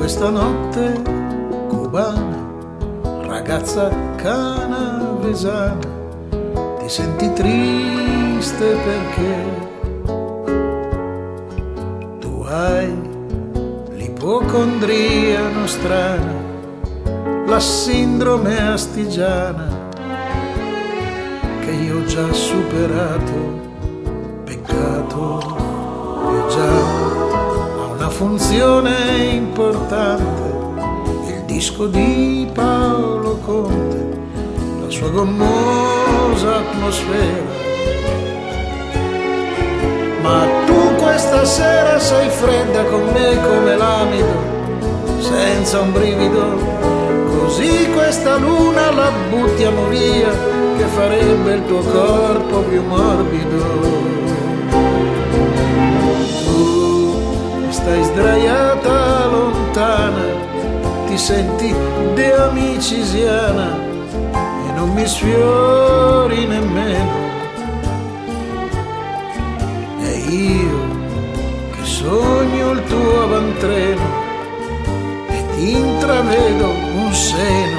questa notte cubana, ragazza canavesana, ti senti triste perché tu hai l'ipocondria nostrana, la sindrome astigiana che io ho già superato. Peccato, io già ha una funzione importante, il disco di Paolo Conte, la sua gommosa atmosfera. Ma tu questa sera sei fredda con me come l'amido, senza un brivido, così questa luna la buttiamo via, che farebbe il tuo corpo più morbido. Stai sdraiata lontana, ti senti deamicisiana e non mi sfiori nemmeno. E io che sogno il tuo avantreno e ti intravedo un seno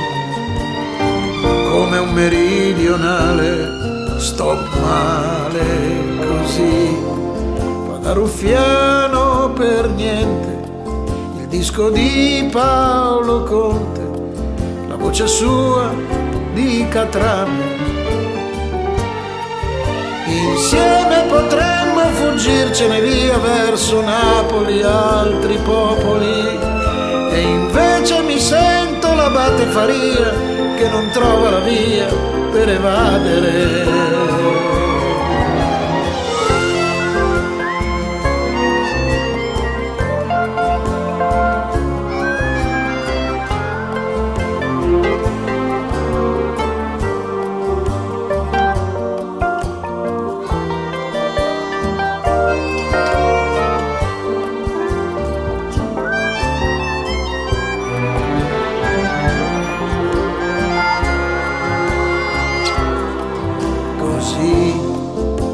come un meridionale, sto male così. Da ruffiano per niente, il disco di Paolo Conte, la voce sua di Catrame. Insieme potremmo fuggircene via verso Napoli, altri popoli, e invece mi sento l'abate Faria che non trova la via per evadere.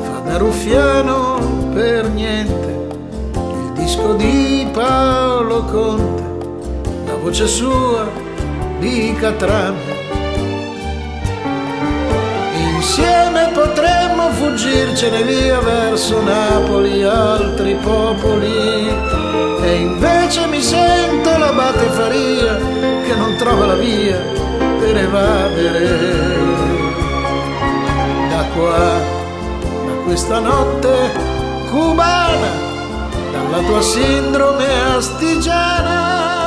Fa da ruffiano per niente, il disco di Paolo Conte, la voce sua di Catrame. Insieme potremmo fuggircene via verso Napoli, altri popoli, e invece mi sento l'abate Faria che non trova la via per evadere. Da qua, da questa notte cubana, dalla tua sindrome astigiana.